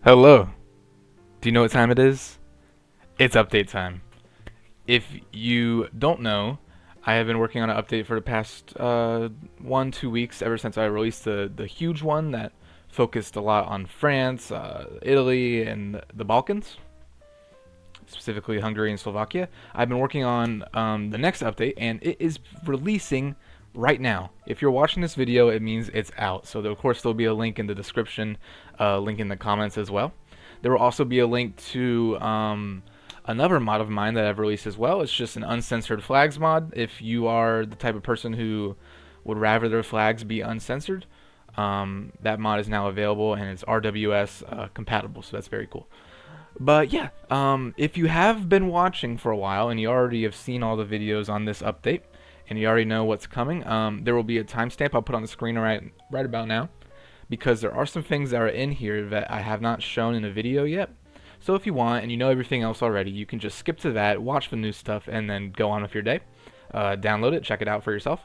Hello. Do you know what time it is? It's update time. If you don't know, I have been working on an update for the past 1-2 weeks, ever since I released the huge one that focused a lot on France, Italy, and the Balkans, specifically Hungary and Slovakia. I've been working on the next update, and it is releasing right now. If you're watching this video, it means it's out. So of course there'll be a link in the description, link in the comments as well. There will also be a link to another mod of mine that I've released as well. It's just an uncensored flags mod. If you are the type of person who would rather their flags be uncensored, that mod is now available and it's RwS compatible, so that's very cool. But yeah, if you have been watching for a while and you already have seen all the videos on this update and you already know what's coming, there will be a timestamp I'll put on the screen right about now, because there are some things that are in here that I have not shown in a video yet. So if you want and you know everything else already, you can just skip to that, watch the new stuff, and then go on with your day. Download it, check it out for yourself.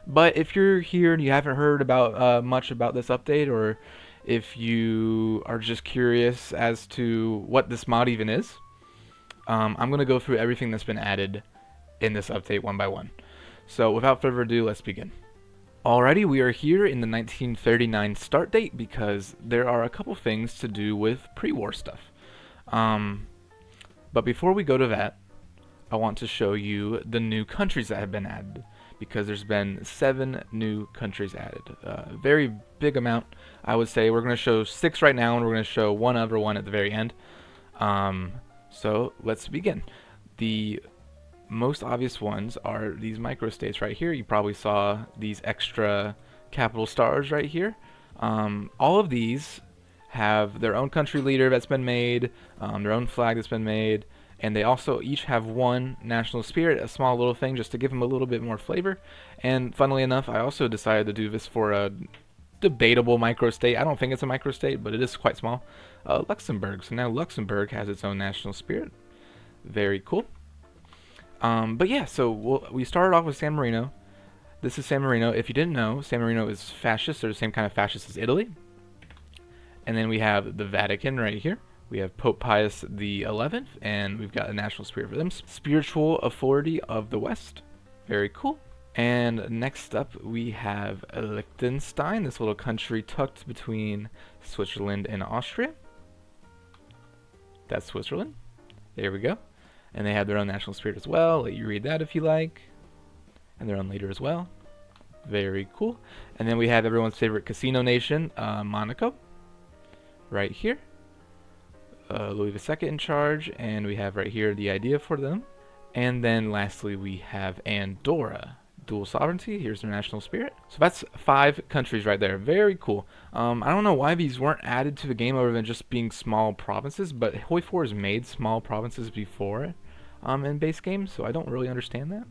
But if you're here and you haven't heard about much about this update, or if you are just curious as to what this mod even is, I'm going to go through everything that's been added in this update one by one. So without further ado, let's begin. Alrighty, we are here in the 1939 start date because there are a couple things to do with pre-war stuff. But before we go to that, I want to show you the new countries that have been added, because there's been 7 new countries added. Very big amount, I would say. We're going to show 6 right now, and we're going to show one other one at the very end. So let's begin. The most obvious ones are these microstates right here. You probably saw these extra capital stars right here. All of these have their own country leader that's been made, their own flag that's been made, and they also each have one national spirit, a small little thing just to give them a little bit more flavor. And funnily enough, I also decided to do this for a debatable microstate. I don't think it's a microstate, but it is quite small. Luxembourg. So now Luxembourg has its own national spirit. Very cool. But yeah, so we started off with San Marino. This is San Marino. If you didn't know, San Marino is fascist. They're the same kind of fascist as Italy. And then we have the Vatican right here. We have Pope Pius the 11th, and we've got a national spirit for them. Spiritual authority of the West. Very cool. And next up, we have Liechtenstein, this little country tucked between Switzerland and Austria. That's Switzerland. There we go. And they have their own national spirit as well. Let you read that if you like. And their own leader as well. Very cool. And then we have everyone's favorite casino nation, Monaco. Right here. Louis II in charge. And we have right here the idea for them. And then lastly we have Andorra. Dual sovereignty. Here's their national spirit. So that's 5 countries right there. Very cool. I don't know why these weren't added to the game other than just being small provinces, but Hoi 4 has made small provinces before in base games, so I don't really understand that.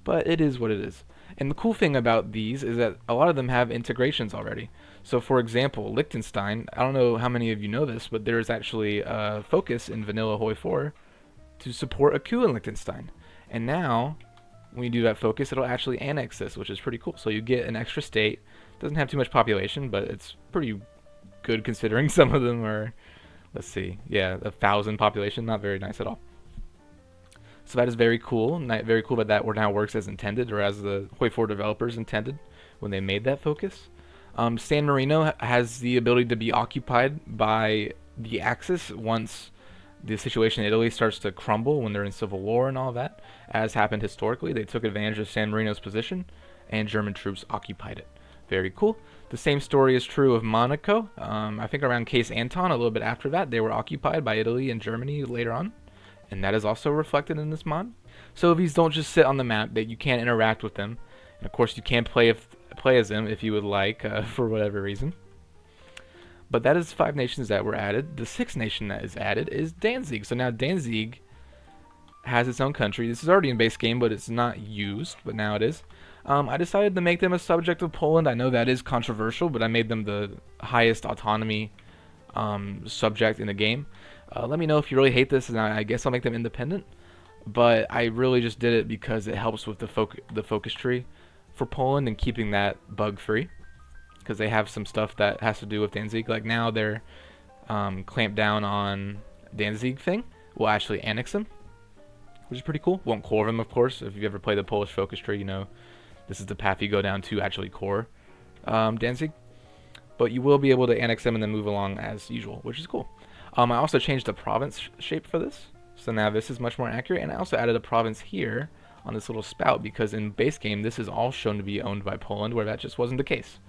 But it is what it is. And the cool thing about these is that a lot of them have integrations already. So for example, Liechtenstein, I don't know how many of you know this, but there is actually a focus in vanilla Hoi 4 to support a coup in Liechtenstein. And now, when you do that focus, it'll actually annex this, which is pretty cool. So you get an extra state. Doesn't have too much population, but it's pretty good considering some of them are, let's see, yeah, 1,000 population, not very nice at all. So that is very cool. Very cool that now works as intended, or as the Hoi 4 developers intended when they made that focus. San Marino has the ability to be occupied by the Axis once the situation in Italy starts to crumble, when they're in civil war and all that, as happened historically. They took advantage of San Marino's position, and German troops occupied it. Very cool. The same story is true of Monaco. I think around Case Anton, a little bit after that, they were occupied by Italy and Germany later on. And that is also reflected in this mod. So these don't just sit on the map, that you can't interact with them. And of course you can play as them if you would like, for whatever reason. But that is 5 nations that were added. The 6th nation that is added is Danzig. So now Danzig has its own country. This is already in base game, but it's not used, but now it is. I decided to make them a subject of Poland. I know that is controversial, but I made them the highest autonomy subject in the game. Let me know if you really hate this, and I guess I'll make them independent. But I really just did it because it helps with the focus tree for Poland and keeping that bug free. Because they have some stuff that has to do with Danzig. Like now clamp down on Danzig thing, we'll actually annex them, which is pretty cool. Won't core them, of course. If you ever play the Polish focus tree, you know this is the path you go down to actually core Danzig. But you will be able to annex them and then move along as usual, which is cool. I also changed the province shape for this, so now this is much more accurate. And I also added a province here on this little spout, because in base game this is all shown to be owned by Poland, where that just wasn't the case.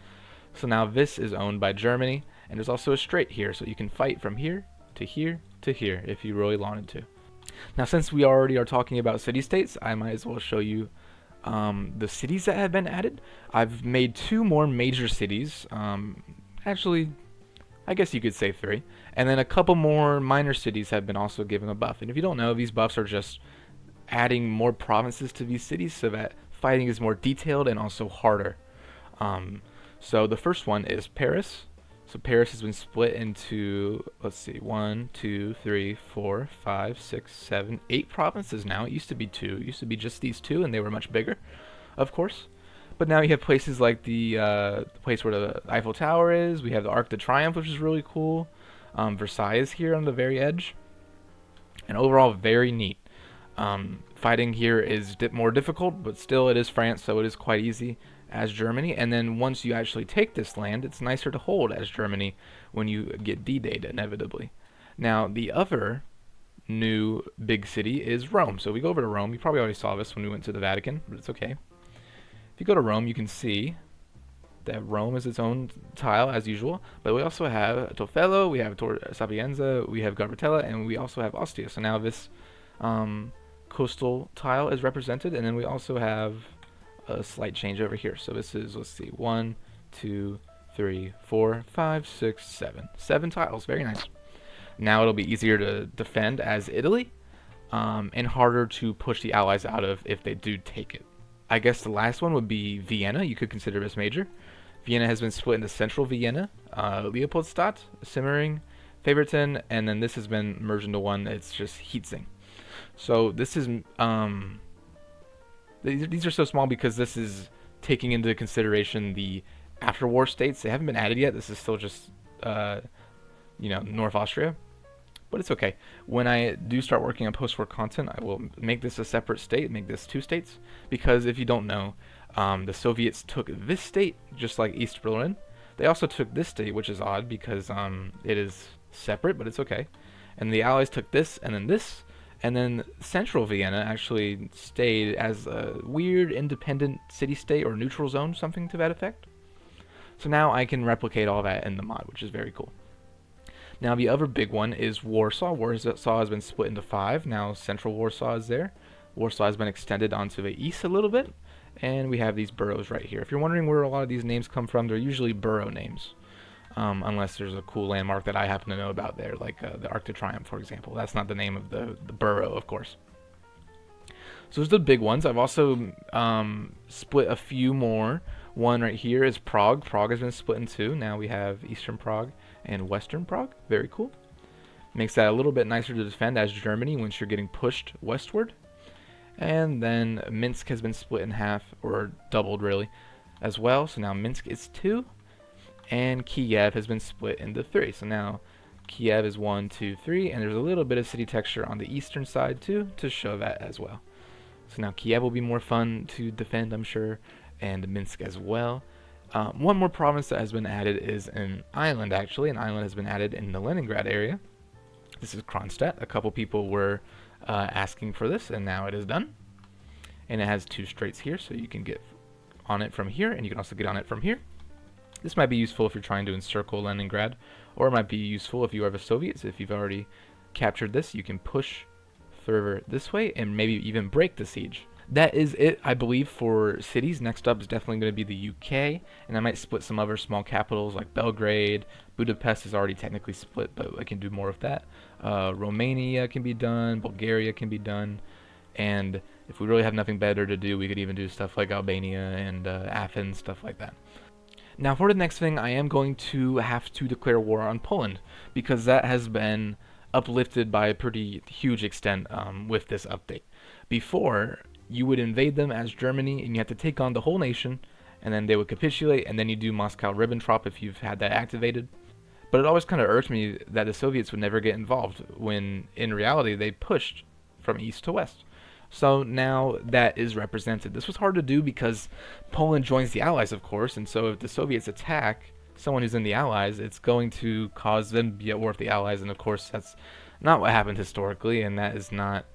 So now this is owned by Germany, and there's also a strait here, so you can fight from here to here to here if you really wanted to. Now, since we already are talking about city-states, I might as well show you the cities that have been added. I've made 2 more major cities, actually I guess you could say 3, and then a couple more minor cities have been also given a buff. And if you don't know, these buffs are just adding more provinces to these cities so that fighting is more detailed and also harder. So the first one is Paris. So Paris has been split into, let's see, 1, 2, 3, 4, 5, 6, 7, 8 provinces now. It used to be 2. It used to be just these 2, and they were much bigger, of course. But now you have places like the place where the Eiffel Tower is. We have the Arc de Triomphe, which is really cool. Versailles is here on the very edge. And overall, very neat. Fighting here is more difficult, but still it is France, so it is quite easy as Germany. And then once you actually take this land, it's nicer to hold as Germany when you get D-Day'd inevitably. Now, the other new big city is Rome. So we go over to Rome. You probably already saw this when we went to the Vatican, but it's okay. If you go to Rome, you can see that Rome is its own tile as usual, but we also have Tofello, we have Sapienza, we have Garbatella, and we also have Ostia. So now this coastal tile is represented, and then we also have a slight change over here. So this is, let's see, 1, 2, 3, 4, 5, 6, 7. 7 tiles, very nice. Now it'll be easier to defend as Italy, and harder to push the allies out of if they do take it. I guess the last one would be Vienna. You could consider this major. Vienna has been split into central Vienna, Leopoldstadt, Simmering, Favorton, and then this has been merged into one. It's just Hietzing. So this is these are so small because this is taking into consideration the after-war states. They haven't been added yet. This is still just North Austria, but it's okay. When I do start working on post-war content, I will make this a separate state, make this 2 states, because if you don't know, the Soviets took this state just like East Berlin. They also took this state, which is odd because it is separate, but it's okay. And the Allies took this and then this, and then central Vienna actually stayed as a weird independent city-state or neutral zone, something to that effect. So now I can replicate all that in the mod, which is very cool. Now the other big one is Warsaw. Warsaw has been split into 5. Now central Warsaw is there. Warsaw has been extended onto the east a little bit, and we have these boroughs right here. If you're wondering where a lot of these names come from, they're usually borough names. Unless there's a cool landmark that I happen to know about there, like the Arc de Triomphe, for example. That's not the name of the borough, of course. So those are the big ones. I've also split a few more. One right here is Prague. Prague has been split in 2. Now we have Eastern Prague and Western Prague. Very cool. Makes that a little bit nicer to defend as Germany once you're getting pushed westward. And then Minsk has been split in half, or doubled really, as well. So now Minsk is 2. And Kiev has been split into 3. So now Kiev is 1, 2, 3, and there's a little bit of city texture on the eastern side too to show that as well. So now Kiev will be more fun to defend, I'm sure, and Minsk as well. One more province that has been added is an island, actually. An island has been added in the Leningrad area. This is Kronstadt. A couple people were asking for this, and now it is done. And it has 2 straits here, so you can get on it from here, and you can also get on it from here. This might be useful if you're trying to encircle Leningrad, or it might be useful if you are the Soviets. If you've already captured this, you can push further this way and maybe even break the siege. That is it, I believe, for cities. Next up is definitely going to be the UK, and I might split some other small capitals like Belgrade. Budapest is already technically split, but I can do more of that. Romania can be done, Bulgaria can be done, and if we really have nothing better to do, we could even do stuff like Albania and Athens, stuff like that. Now for the next thing, I am going to have to declare war on Poland, because that has been uplifted by a pretty huge extent with this update. Before, you would invade them as Germany, and you have to take on the whole nation, and then they would capitulate, and then you do Moscow Ribbentrop if you've had that activated. But it always kind of irked me that the Soviets would never get involved, when in reality they pushed from east to west. So now that is represented. This was hard to do because Poland joins the Allies, of course, and so if the Soviets attack someone who's in the Allies, it's going to cause them to be at war with the Allies, and of course that's not what happened historically, and that is not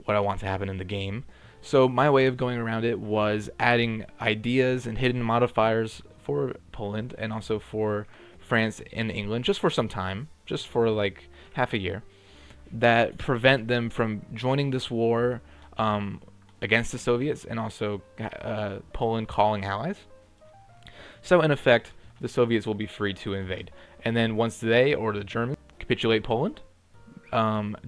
what I want to happen in the game. So my way of going around it was adding ideas and hidden modifiers for Poland and also for France and England, just for some time, just for like half a year, that prevent them from joining this war against the Soviets, and also Poland calling allies. So in effect, the Soviets will be free to invade. And then once they, or the Germans, capitulate Poland,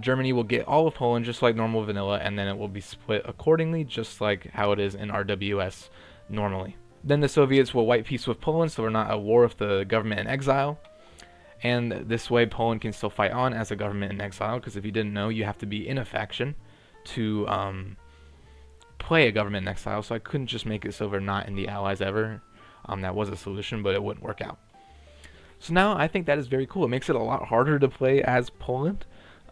Germany will get all of Poland just like normal vanilla, and then it will be split accordingly, just like how it is in RwS normally. Then the Soviets will white peace with Poland, so we're not at war with the government in exile. And this way Poland can still fight on as a government in exile, because if you didn't know, you have to be in a faction to play a government in exile, so I couldn't just make it so we're not in the Allies ever. That was a solution, but it wouldn't work out. So now I think that is very cool. It makes it a lot harder to play as Poland,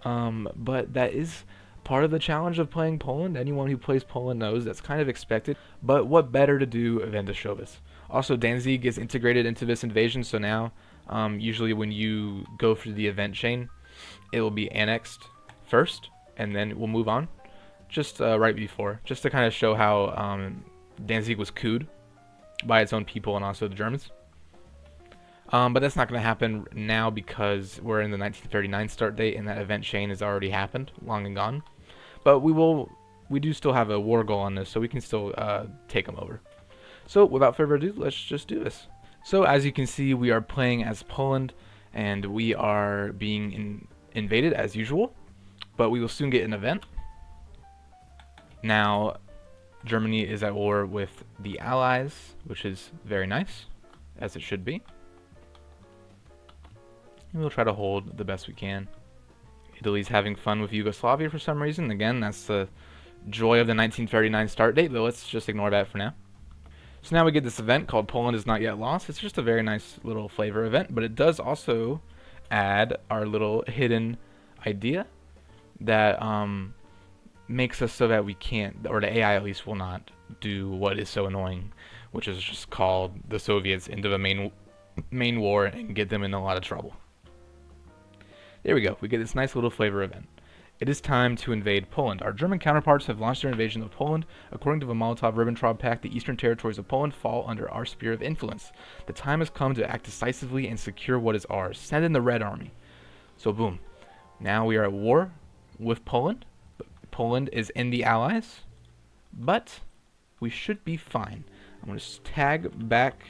but that is part of the challenge of playing Poland. Anyone who plays Poland knows that's kind of expected, but what better to do than to show this. Also, Danzig is integrated into this invasion, so now usually when you go through the event chain, it will be annexed first, and then we'll move on. Just right before, just to kind of show how Danzig was couped by its own people and also the Germans. But that's not going to happen now because we're in the 1939 start date, and that event chain has already happened, long and gone. But we do still have a war goal on this, so we can still take them over. So without further ado, let's just do this. So as you can see, we are playing as Poland, and we are being invaded as usual, but we will soon get an event. Now, Germany is at war with the Allies, which is very nice, as it should be. And we'll try to hold the best we can. Italy's having fun with Yugoslavia for some reason. Again, that's the joy of the 1939 start date, but let's just ignore that for now. So now we get this event called Poland is not yet lost. It's just a very nice little flavor event, but it does also add our little hidden idea that makes us so that we can't, or the AI at least will not do what is so annoying, which is just call the Soviets into the main war and get them in a lot of trouble. There we go. We get this nice little flavor event. It is time to invade Poland. Our German counterparts have launched their invasion of Poland. According to the Molotov-Ribbentrop pact, the eastern territories of Poland fall under our sphere of influence. The time has come to act decisively and secure what is ours. Send in the Red Army. So boom. Now we are at war with Poland. Poland is in the Allies, but we should be fine. I'm going to tag back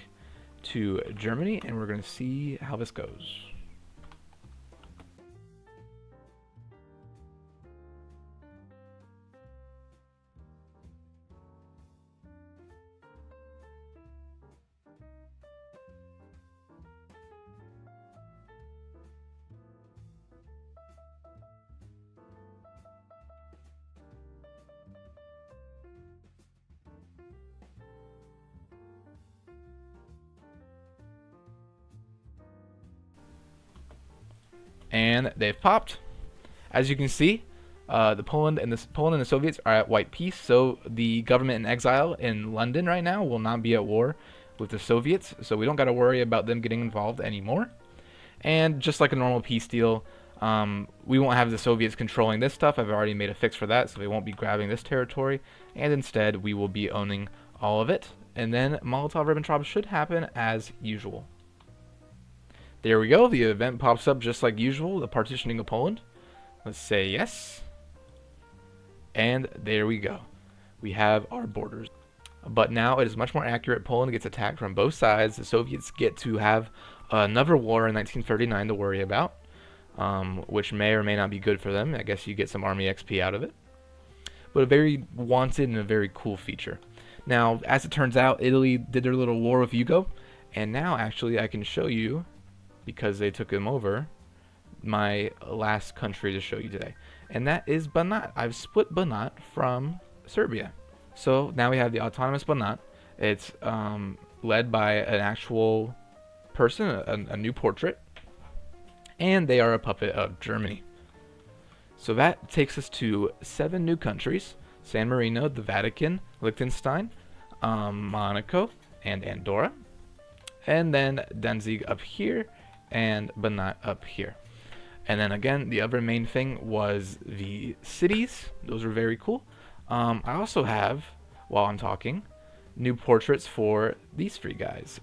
to Germany, and we're going to see how this goes. And they've popped. As you can see, Poland and the Soviets are at white peace. So the government in exile in London right now will not be at war with the Soviets. So we don't got to worry about them getting involved anymore. And just like a normal peace deal, we won't have the Soviets controlling this stuff. I've already made a fix for that, so they won't be grabbing this territory. And instead, we will be owning all of it. And then Molotov-Ribbentrop should happen as usual. There we go. The event pops up just like usual, the partitioning of Poland. Let's say yes. And there we go. We have our borders. But now it is much more accurate. Poland gets attacked from both sides. The Soviets get to have another war in 1939 to worry about, which may or may not be good for them. I guess you get some army XP out of it. But a very wanted and a very cool feature. Now, as it turns out, Italy did their little war with Yugo. And now, actually, I can show you, because they took them over, my last country to show you today, and that is Banat. I've split Banat from Serbia, so now we have the autonomous Banat. It's led by an actual person, a new portrait, and they are a puppet of Germany. So that takes us to 7 new countries: San Marino, the Vatican, Liechtenstein, Monaco, and Andorra. And then Danzig up here, and Banat up here. And then again, the other main thing was the cities. Those are very cool. I also have, while I'm talking, new portraits for these 3 guys.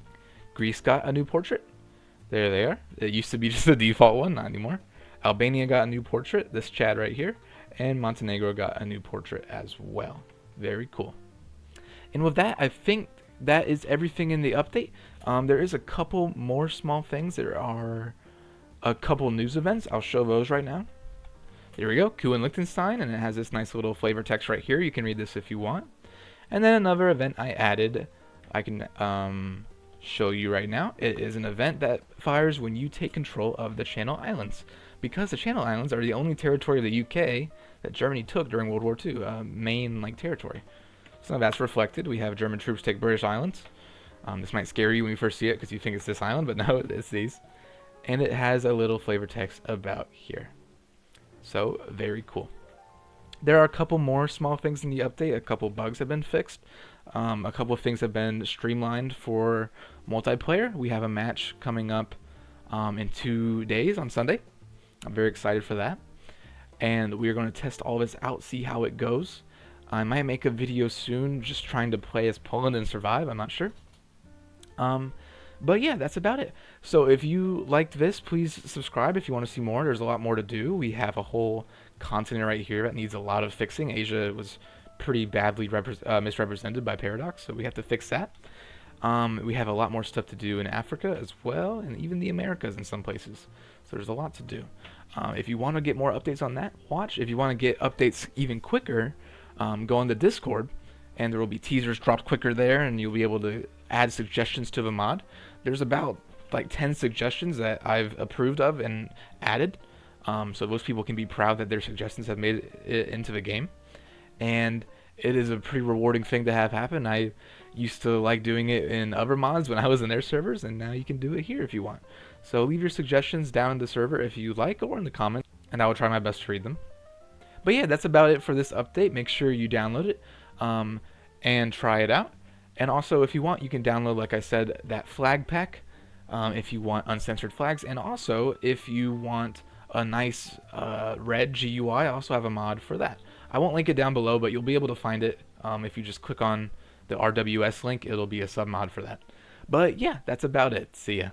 Greece got a new portrait. There they are. It used to be just the default one, not anymore. Albania got a new portrait, this Chad right here. And Montenegro got a new portrait as well. Very cool. And with that, I think that is everything in the update. There is a couple more small things. There are a couple news events. I'll show those right now. There we go, coup in Liechtenstein, and it has this nice little flavor text right here. You can read this if you want. And then another event I added, I can show you right now. It is an event that fires when you take control of the Channel Islands, because the Channel Islands are the only territory of the UK that Germany took during World War II, main territory. So that's reflected. We have German troops take British islands. This might scare you when you first see it because you think it's this island, but no, it's these. And it has a little flavor text about here. So very cool. There are a couple more small things in the update. A couple bugs have been fixed. A couple of things have been streamlined for multiplayer. We have a match coming up in 2 days on Sunday. I'm very excited for that. And we are going to test all this out, see how it goes. I might make a video soon just trying to play as Poland and survive. I'm not sure. But yeah, that's about it. So if you liked this, please subscribe if you want to see more. There's a lot more to do. We have a whole continent right here that needs a lot of fixing. Asia was pretty badly misrepresented by Paradox, so we have to fix that. We have a lot more stuff to do in Africa as well, and even the Americas in some places. So there's a lot to do. If you want to get more updates on that, watch. If you want to get updates even quicker, go on the Discord, and there will be teasers dropped quicker there, and you'll be able to add suggestions to the mod. There's about like 10 suggestions that I've approved of and added, so those people can be proud that their suggestions have made it into the game. And it is a pretty rewarding thing to have happen. I used to like doing it in other mods when I was in their servers, and now you can do it here if you want. So leave your suggestions down in the server if you like, or in the comments, and I will try my best to read them. But yeah, that's about it for this update. Make sure you download it and try it out. And also, if you want, you can download, like I said, that flag pack if you want uncensored flags. And also, if you want a nice red GUI, I also have a mod for that. I won't link it down below, but you'll be able to find it if you just click on the RwS link. It'll be a sub mod for that. But yeah, that's about it. See ya.